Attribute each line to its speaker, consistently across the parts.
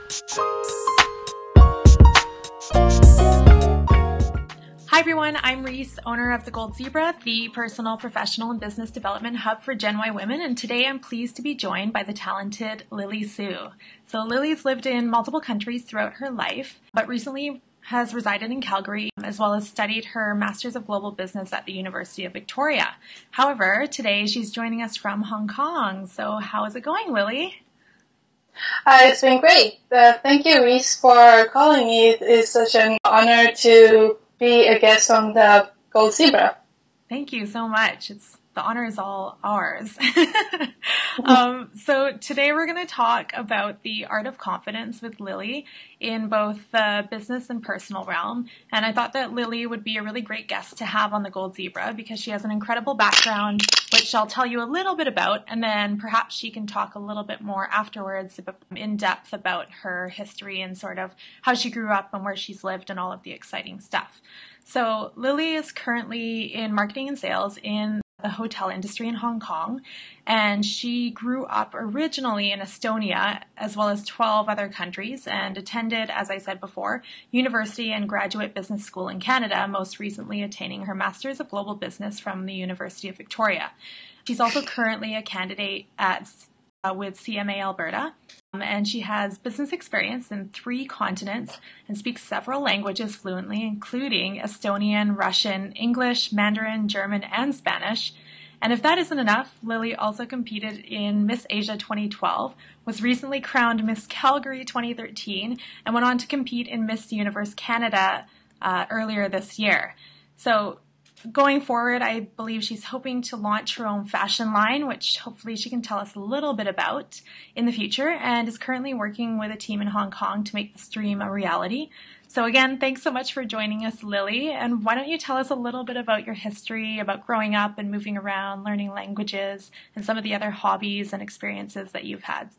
Speaker 1: Hi everyone, I'm Reese, owner of the Gold Zebra, the personal, professional, and business development hub for Gen Y women, and today I'm pleased to be joined by the talented Lili Xu. So Lili's lived in multiple countries throughout her life, but recently has resided in Calgary, as well as studied her Masters of Global Business at the University of Victoria. However, today she's joining us from Hong Kong. So how is it going, Lili?
Speaker 2: It's been great. Thank you, Reese, for calling me. It is such an honor to be a guest on the Gold Zebra.
Speaker 1: Thank you so much. The honor is all ours. So today we're going to talk about the art of confidence with Lili in both the business and personal realm. And I thought that Lili would be a really great guest to have on the Gold Zebra because she has an incredible background, which I'll tell you a little bit about, and then perhaps she can talk a little bit more afterwards in depth about her history and sort of how she grew up and where she's lived and all of the exciting stuff. So Lili is currently in marketing and sales in the hotel industry in Hong Kong, and she grew up originally in Estonia as well as 12 other countries and attended, as I said before, university and graduate business school in Canada, most recently attaining her Masters of Global Business from the University of Victoria. She's also currently a candidate with CMA Alberta, and she has business experience in 3 continents and speaks several languages fluently, including Estonian, Russian, English, Mandarin, German, and Spanish. And if that isn't enough, Lili also competed in Miss Asia 2012, was recently crowned Miss Calgary 2013, and went on to compete in Miss Universe Canada earlier this year. So going forward, I believe she's hoping to launch her own fashion line, which hopefully she can tell us a little bit about in the future, and is currently working with a team in Hong Kong to make this dream a reality. So again, thanks so much for joining us, Lili. And why don't you tell us a little bit about your history, about growing up and moving around, learning languages, and some of the other hobbies and experiences that you've had?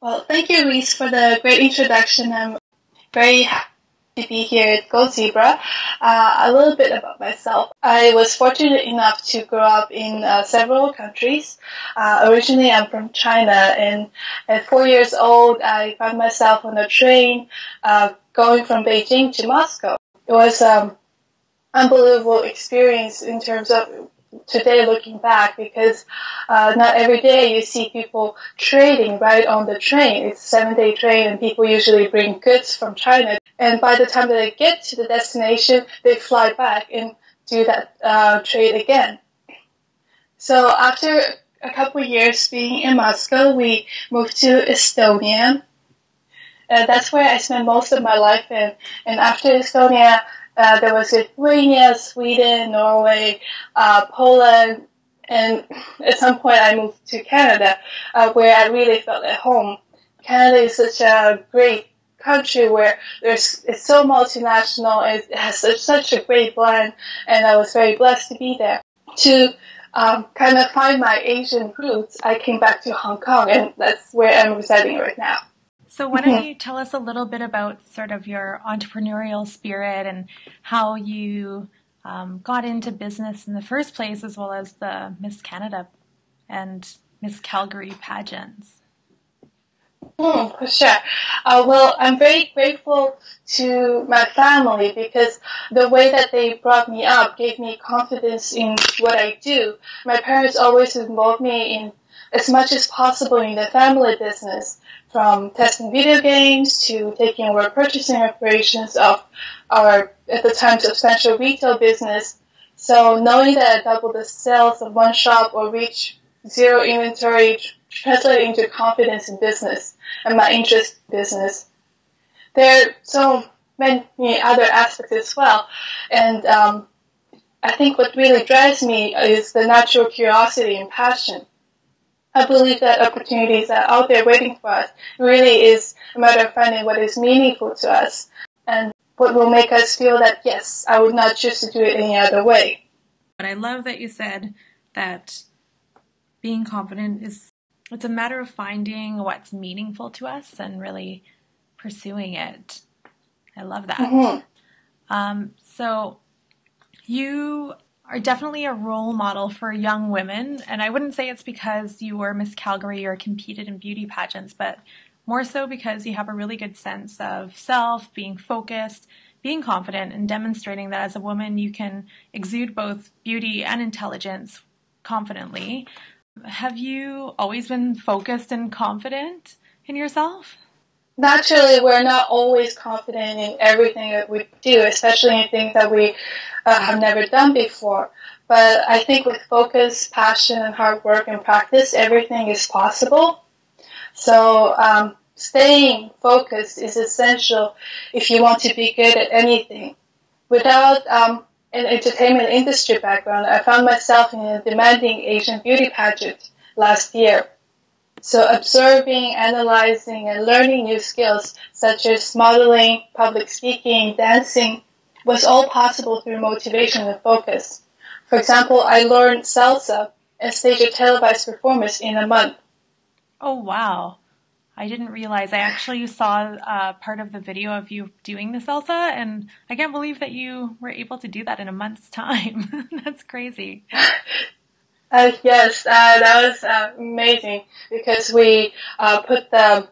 Speaker 2: Well, thank you, Reese, for the great introduction. I'm very happy to be here at Gold Zebra. A little bit about myself. I was fortunate enough to grow up in several countries. Originally, I'm from China, and at 4 years old, I found myself on a train going from Beijing to Moscow. It was an unbelievable experience in terms of today looking back, because not every day you see people trading right on the train. It's a 7-day train, and people usually bring goods from China. And by the time that they get to the destination, they fly back and do that trade again. So after a couple of years being in Moscow, we moved to Estonia. That's where I spent most of my life in. And after Estonia, there was Lithuania, Sweden, Norway, Poland, and at some point I moved to Canada, where I really felt at home. Canada is such a great country where it's so multinational, and it has such a great blend, and I was very blessed to be there. To kind of find my Asian roots, I came back to Hong Kong, and that's where I'm residing right now.
Speaker 1: So why don't you tell us a little bit about sort of your entrepreneurial spirit and how you got into business in the first place, as well as the Miss Canada and Miss Calgary pageants?
Speaker 2: For sure. Well, I'm very grateful to my family because the way that they brought me up gave me confidence in what I do. My parents always involved me in as much as possible in the family business, from testing video games to taking over purchasing operations of our, at the time, substantial retail business. So knowing that I doubled the sales of one shop or reach zero inventory translated into confidence in business and my interest in business. There are so many other aspects as well. And I think what really drives me is the natural curiosity and passion. I believe that opportunities are out there waiting for us. It really is a matter of finding what is meaningful to us and what will make us feel that, yes, I would not choose to do it any other way.
Speaker 1: But I love that you said that being confident it's a matter of finding what's meaningful to us and really pursuing it. I love that. Mm-hmm. So you are definitely a role model for young women, and I wouldn't say it's because you were Miss Calgary or competed in beauty pageants, but more so because you have a really good sense of self, being focused, being confident, and demonstrating that as a woman you can exude both beauty and intelligence confidently. Have you always been focused and confident in yourself?
Speaker 2: Naturally, we're not always confident in everything that we do, especially in things that we have never done before. But I think with focus, passion, and hard work and practice, everything is possible. So staying focused is essential if you want to be good at anything. Without an entertainment industry background, I found myself in a demanding Asian beauty pageant last year. So observing, analyzing, and learning new skills such as modeling, public speaking, dancing was all possible through motivation and focus. For example, I learned salsa and staged a televised performance in a month.
Speaker 1: Oh, wow. I didn't realize. I actually saw part of the video of you doing the salsa, and I can't believe that you were able to do that in a month's time. That's crazy.
Speaker 2: Yes, that was amazing because we put the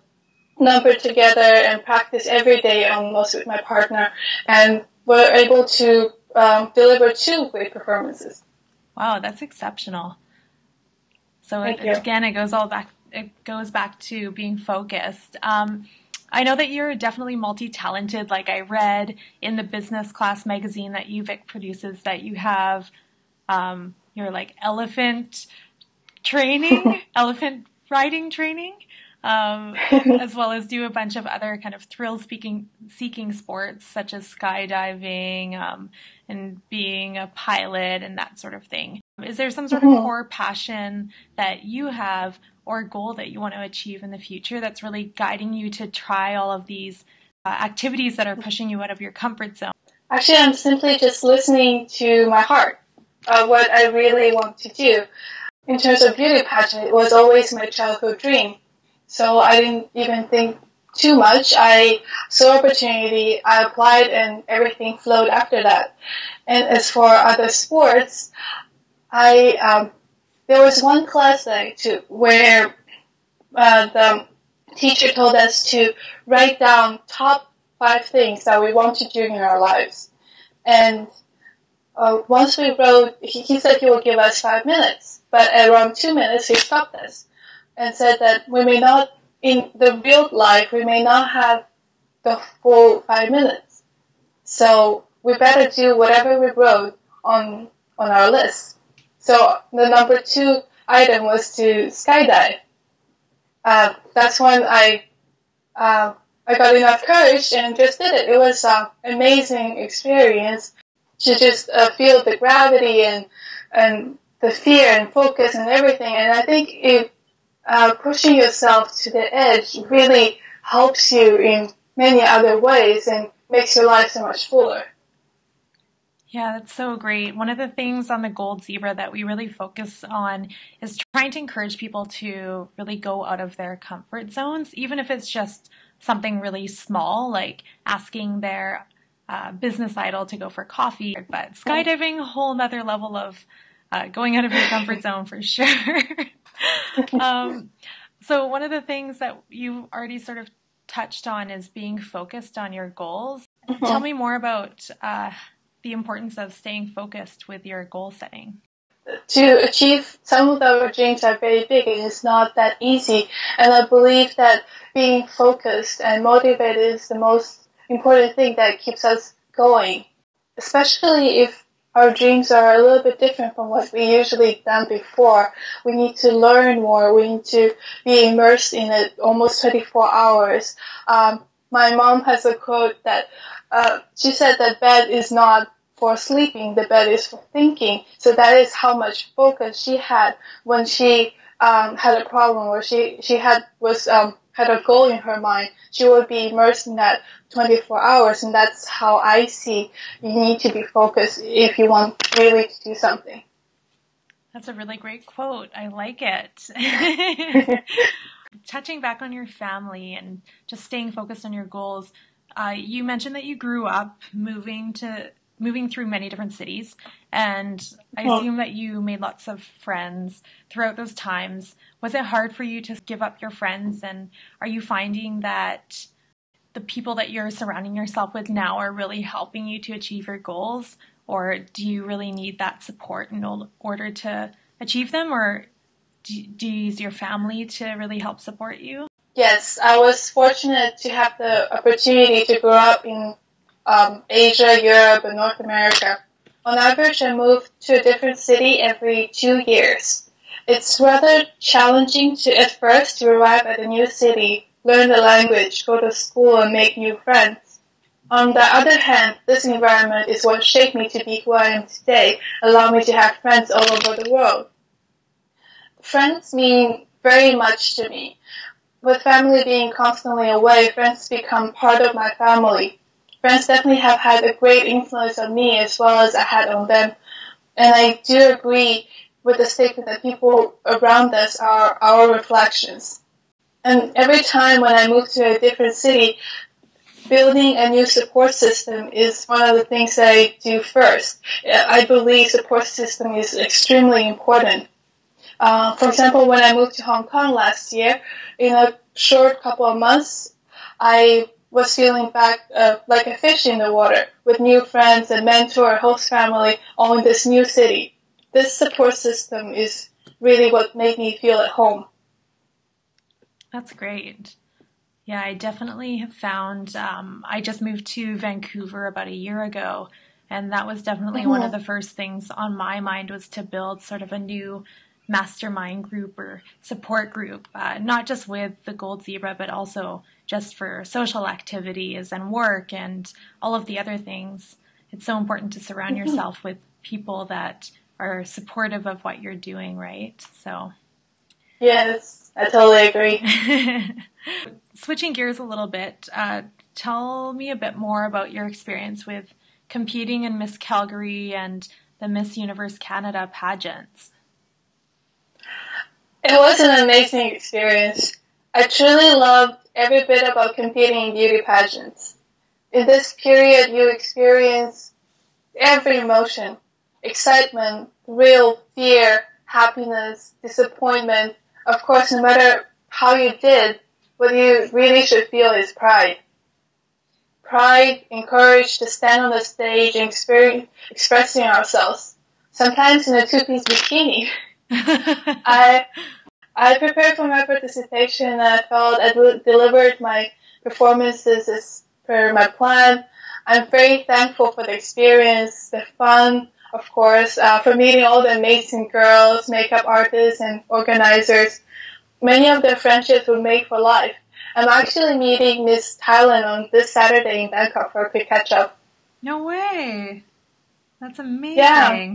Speaker 2: number together and practice every day almost with my partner, and we're able to deliver 2 great performances.
Speaker 1: Wow, that's exceptional. So again, it goes back to being focused. I know that you're definitely multi-talented. Like I read in the business class magazine that UVic produces that you have your like elephant riding training, as well as do a bunch of other kind of thrill-seeking sports such as skydiving and being a pilot and that sort of thing. Is there some sort of core passion that you have or goal that you want to achieve in the future that's really guiding you to try all of these activities that are pushing you out of your comfort zone?
Speaker 2: Actually, I'm simply just listening to my heart, what I really want to do. In terms of beauty pageant, it was always my childhood dream. So I didn't even think too much. I saw opportunity, I applied, and everything flowed after that. And as for other sports, there was one class that I took where the teacher told us to write down top 5 things that we want to do in our lives. And once we wrote, he said he would give us 5 minutes, but at around 2 minutes he stopped us and said that we may not, in the real life, we may not have the full 5 minutes. So we better do whatever we wrote on our list. So the number 2 item was to skydive. That's when I got enough courage and just did it. It was an amazing experience to just feel the gravity and the fear and focus and everything. And I think pushing yourself to the edge really helps you in many other ways and makes your life so much fuller.
Speaker 1: Yeah, that's so great. One of the things on the Gold Zebra that we really focus on is trying to encourage people to really go out of their comfort zones, even if it's just something really small, like asking their business idol to go for coffee. But skydiving, a whole nother level of going out of your comfort zone for sure. So one of the things that you already sort of touched on is being focused on your goals. Mm-hmm. Tell me more about the importance of staying focused with your goal setting.
Speaker 2: To achieve some of our dreams are very big. It is not that easy. And I believe that being focused and motivated is the most important thing that keeps us going, especially if our dreams are a little bit different from what we usually done before. We need to learn more. We need to be immersed in it almost 24 hours. My mom has a quote that she said that bed is not for sleeping, the bed is for thinking. So that is how much focus she had when she had a problem or she had a goal in her mind. She would be immersed in that 24 hours, and that's how I see you need to be focused if you want really to do something.
Speaker 1: That's a really great quote. I like it. Touching back on your family and just staying focused on your goals, you mentioned that you grew up moving to moving through many different cities, and I assume that you made lots of friends throughout those times. Was it hard for you to give up your friends, and are you finding that the people that you're surrounding yourself with now are really helping you to achieve your goals, or do you really need that support in order to achieve them, or do you use your family to really help support you?
Speaker 2: Yes, I was fortunate to have the opportunity to grow up in Asia, Europe, and North America. On average, I moved to a different city every 2 years. It's rather challenging at first to arrive at a new city, learn the language, go to school, and make new friends. On the other hand, this environment is what shaped me to be who I am today, allowing me to have friends all over the world. Friends mean very much to me. With family being constantly away, friends become part of my family. Friends definitely have had a great influence on me as well as I had on them. And I do agree with the statement that people around us are our reflections. And every time when I move to a different city, building a new support system is one of the things that I do first. I believe support system is extremely important. For example, when I moved to Hong Kong last year, in a short couple of months, I was feeling back like a fish in the water with new friends, a mentor, a host family, all in this new city. This support system is really what made me feel at home.
Speaker 1: That's great. Yeah, I definitely have found, I just moved to Vancouver about a year ago, and that was definitely one of the first things on my mind was to build sort of a new mastermind group or support group, not just with the Gold Zebra, but also just for social activities and work and all of the other things. It's so important to surround yourself with people that are supportive of what you're doing, right? So,
Speaker 2: yes, I totally agree.
Speaker 1: Switching gears a little bit, tell me a bit more about your experience with competing in Miss Calgary and the Miss Universe Canada pageants.
Speaker 2: It was an amazing experience. I truly loved every bit about competing in beauty pageants. In this period, you experience every emotion: excitement, thrill, fear, happiness, disappointment. Of course, no matter how you did, what you really should feel is pride. Pride, encouraged to stand on the stage and expressing ourselves, sometimes in a two-piece bikini. I prepared for my participation and I felt I delivered my performances as per my plan. I'm very thankful for the experience, the fun, of course, for meeting all the amazing girls, makeup artists, and organizers. Many of their friendships were made for life. I'm actually meeting Miss Thailand on this Saturday in Bangkok for a quick catch-up.
Speaker 1: No way! That's amazing.
Speaker 2: Yeah.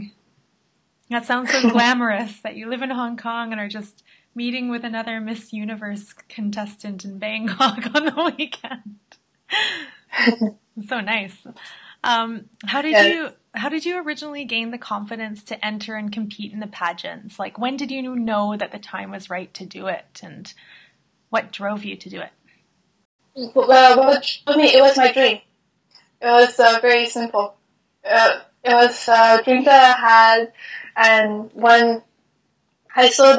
Speaker 1: That sounds so glamorous that you live in Hong Kong and are just meeting with another Miss Universe contestant in Bangkok on the weekend. So nice. How did you originally gain the confidence to enter and compete in the pageants? Like, when did you know that the time was right to do it, and what drove you to do it?
Speaker 2: Well, what drove me, it was my dream. It was very simple. It was a dream that I had, and when I saw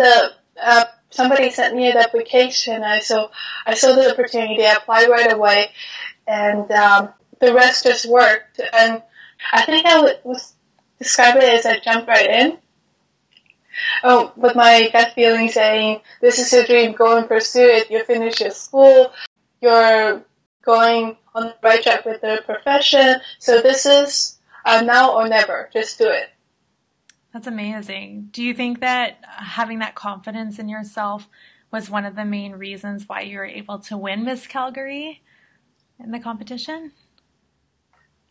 Speaker 2: somebody sent me an application, I saw the opportunity, I applied right away, and the rest just worked. And I think I would describe it as I jumped right in. With my gut feeling saying, this is your dream, go and pursue it. You finish your school, you're going on the right track with the profession. So this is now or never. Just do it.
Speaker 1: That's amazing. Do you think that having that confidence in yourself was one of the main reasons why you were able to win Miss Calgary in the competition?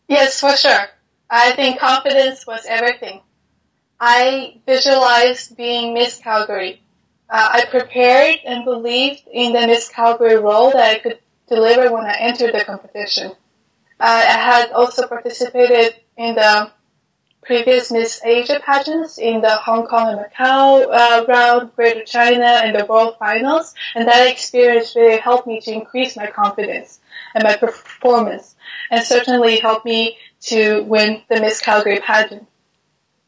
Speaker 2: Yes, for sure. I think confidence was everything. I visualized being Miss Calgary. I prepared and believed in the Miss Calgary role that I could deliver when I entered the competition. I had also participated in the previous Miss Asia pageants in the Hong Kong and Macau round, Greater China, and the World Finals. And that experience really helped me to increase my confidence and my performance, and certainly helped me to win the Miss Calgary pageant.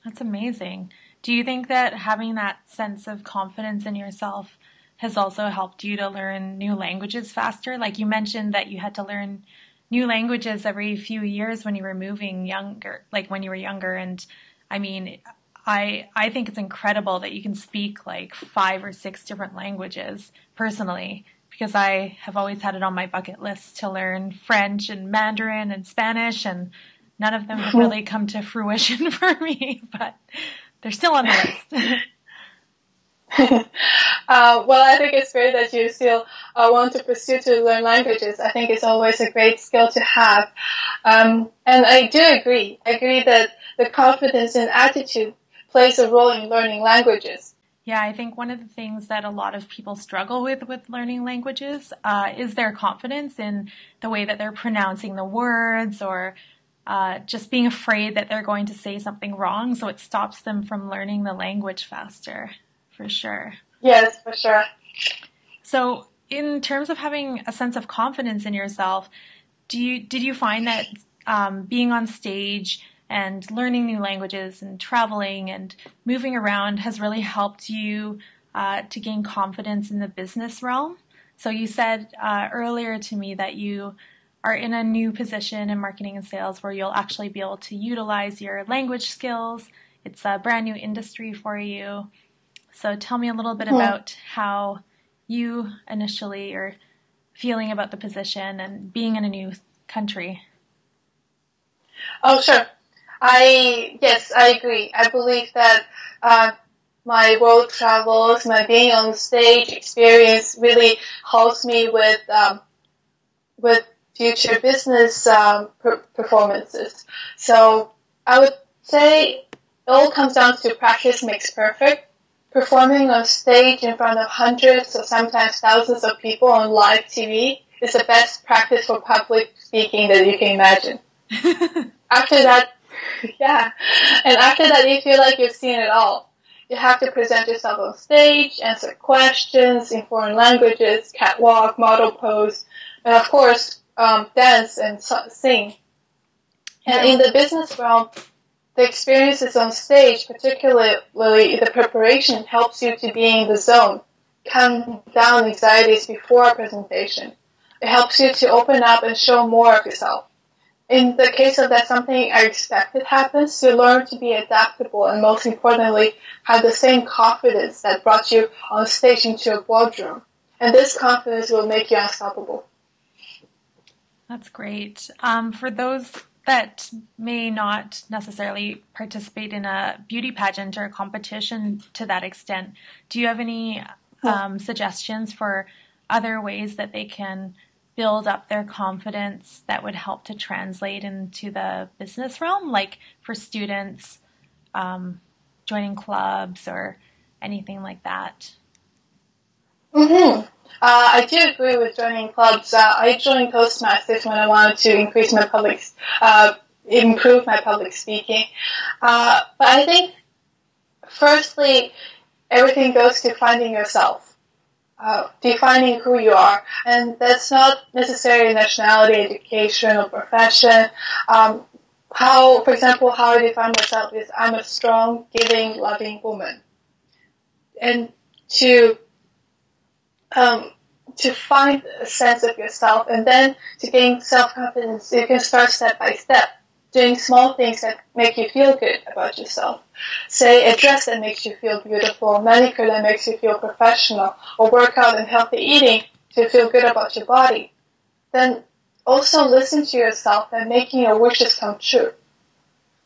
Speaker 1: That's amazing. Do you think that having that sense of confidence in yourself has also helped you to learn new languages faster? Like you mentioned that you had to learn new languages every few years when you were when you were younger. And I mean, I think it's incredible that you can speak like 5 or 6 different languages personally, because I have always had it on my bucket list to learn French and Mandarin and Spanish, and none of them have really come to fruition for me, but they're still on the list.
Speaker 2: Well, I think it's great that you still want to pursue to learn languages. I think it's always a great skill to have. And I do agree. I agree that the confidence and attitude plays a role in learning languages.
Speaker 1: Yeah, I think one of the things that a lot of people struggle with learning languages is their confidence in the way that they're pronouncing the words, or just being afraid that they're going to say something wrong, so it stops them from learning the language faster, for sure.
Speaker 2: Yes, for sure.
Speaker 1: So in terms of having a sense of confidence in yourself, did you find that being on stage and learning new languages and traveling and moving around has really helped you to gain confidence in the business realm? So you said earlier to me that you are in a new position in marketing and sales where you'll actually be able to utilize your language skills. It's a brand new industry for you. So tell me a little bit about how you initially are feeling about the position and being in a new country.
Speaker 2: Oh, sure. Yes, I agree. I believe that my world travels, my being on stage experience really helps me with future business performances. So I would say it all comes down to practice makes perfect. Performing on stage in front of hundreds or sometimes thousands of people on live TV is the best practice for public speaking that you can imagine. After that, you feel like you've seen it all. You have to present yourself on stage, answer questions in foreign languages, catwalk, model pose, and of course, dance and sing. And in the business realm, the experiences on stage, particularly the preparation, helps you to be in the zone, calm down anxieties before a presentation. It helps you to open up and show more of yourself. In the case of that something unexpected happens, you learn to be adaptable and most importantly, have the same confidence that brought you on stage into a boardroom. And this confidence will make you unstoppable.
Speaker 1: That's great. For those that may not necessarily participate in a beauty pageant or a competition to that extent, do you have any suggestions for other ways that they can build up their confidence that would help to translate into the business realm, like for students joining clubs or anything like that?
Speaker 2: I do agree with joining clubs. I joined Toastmasters when I wanted to improve my public speaking. But I think, firstly, everything goes to finding yourself, defining who you are. And that's not necessarily nationality, education, or profession. For example, how I define myself is I'm a strong, giving, loving woman. And to find a sense of yourself and then to gain self-confidence, you can start step by step, doing small things that make you feel good about yourself. Say a dress that makes you feel beautiful, a manicure that makes you feel professional, or workout and healthy eating to feel good about your body. Then also listen to yourself and making your wishes come true.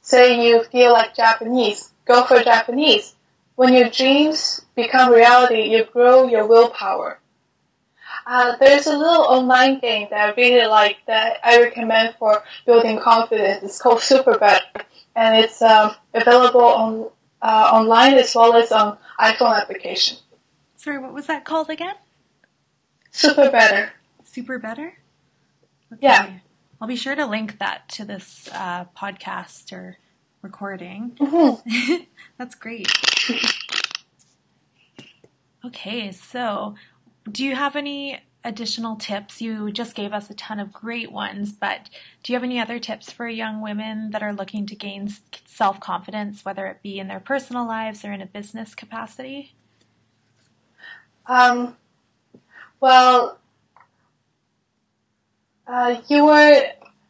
Speaker 2: Say you feel like Japanese, go for Japanese. When your dreams become reality, you grow your willpower. There's a little online game that I really like that I recommend for building confidence. It's called Super Better, and it's available online as well as on iPhone application.
Speaker 1: Sorry, what was that called again?
Speaker 2: Super Better.
Speaker 1: Super Better? Okay.
Speaker 2: Yeah.
Speaker 1: I'll be sure to link that to this podcast or recording. That's great. Okay, so do you have any additional tips? You just gave us a ton of great ones, but do you have any other tips for young women that are looking to gain self-confidence, whether it be in their personal lives or in a business capacity?
Speaker 2: Well, you were,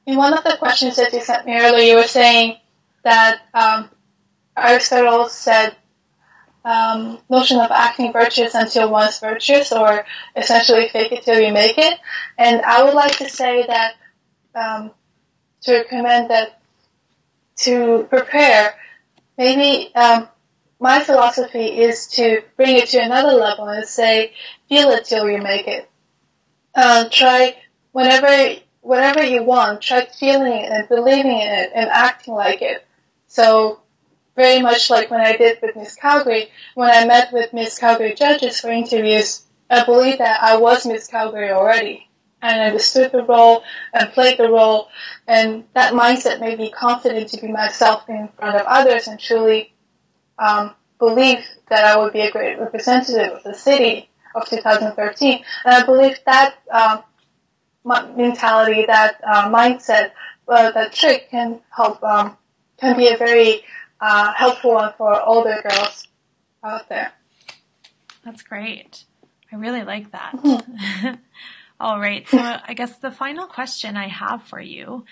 Speaker 2: in one of the questions that you sent me earlier, you were saying that Aristotle said notion of acting virtuous until one's virtuous, or essentially fake it till you make it. And I would like to say that to recommend that to prepare, maybe my philosophy is to bring it to another level and say, feel it till you make it. Try whatever you want, try feeling it and believing in it and acting like it. So very much like when I did with Miss Calgary, when I met with Miss Calgary judges for interviews, I believe that I was Miss Calgary already and understood the role and played the role, and that mindset made me confident to be myself in front of others and truly believe that I would be a great representative of the city of 2013. And I believe that mentality, that mindset, that trick can help, can be a very helpful one for older girls out there.
Speaker 1: That's great. I really like that. All right. So I guess the final question I have for you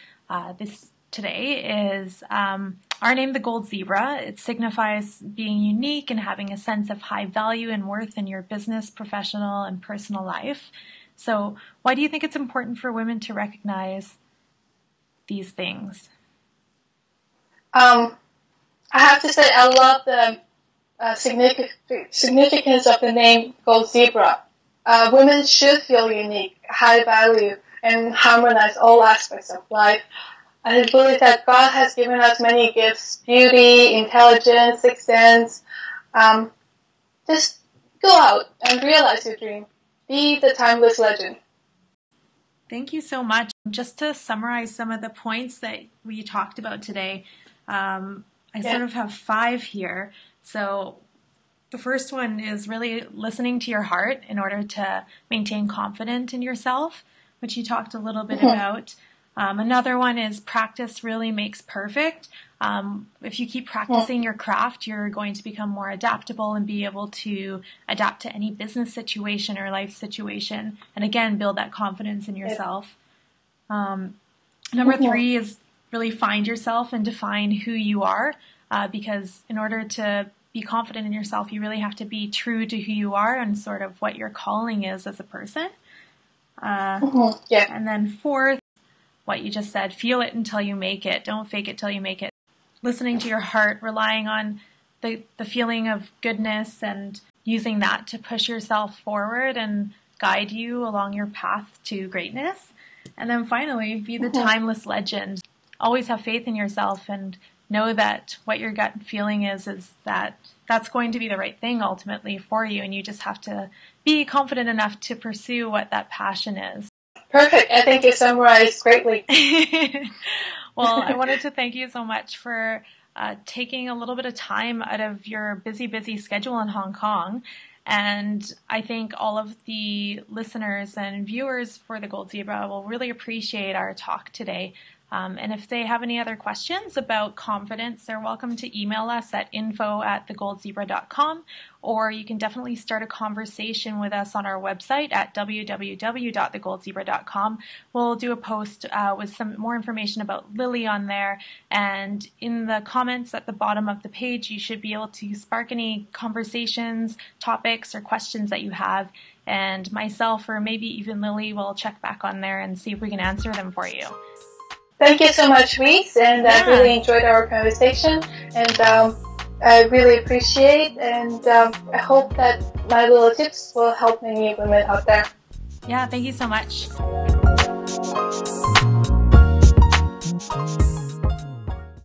Speaker 1: today is our name, the Gold Zebra. It signifies being unique and having a sense of high value and worth in your business, professional, and personal life. So why do you think it's important for women to recognize these things?
Speaker 2: I have to say I love the significance of the name Gold Zebra. Women should feel unique, high value, and harmonize all aspects of life. I believe that God has given us many gifts: beauty, intelligence, sixth sense. Just go out and realize your dream. Be the timeless legend.
Speaker 1: Thank you so much. Just to summarize some of the points that we talked about today, I sort of have 5 here. So the first one is really listening to your heart in order to maintain confidence in yourself, which you talked a little bit about. Another one is practice really makes perfect. If you keep practicing your craft, you're going to become more adaptable and be able to adapt to any business situation or life situation. And again, build that confidence in yourself. Number 3 is really find yourself and define who you are, because in order to be confident in yourself, you really have to be true to who you are and sort of what your calling is as a person. And then 4th, what you just said, feel it until you make it. Don't fake it till you make it. Listening to your heart, relying on the feeling of goodness and using that to push yourself forward and guide you along your path to greatness. And then finally, be the timeless legend. Always have faith in yourself and know that what your gut feeling is that that's going to be the right thing ultimately for you, and you just have to be confident enough to pursue what that passion is.
Speaker 2: Perfect. I think you summarized greatly.
Speaker 1: Well, I wanted to thank you so much for taking a little bit of time out of your busy schedule in Hong Kong. And I think all of the listeners and viewers for the Gold Zebra will really appreciate our talk today. And if they have any other questions about confidence, they're welcome to email us at info@thegoldzebra.com, or you can definitely start a conversation with us on our website at www.thegoldzebra.com. We'll do a post with some more information about Lili on there, and in the comments at the bottom of the page, you should be able to spark any conversations, topics, or questions that you have, and myself or maybe even Lili will check back on there and see if we can answer them for you.
Speaker 2: Thank you so much, Reese, and I really enjoyed our conversation, and I really appreciate, and I hope that my little tips will help many women out there.
Speaker 1: Yeah, thank you so much.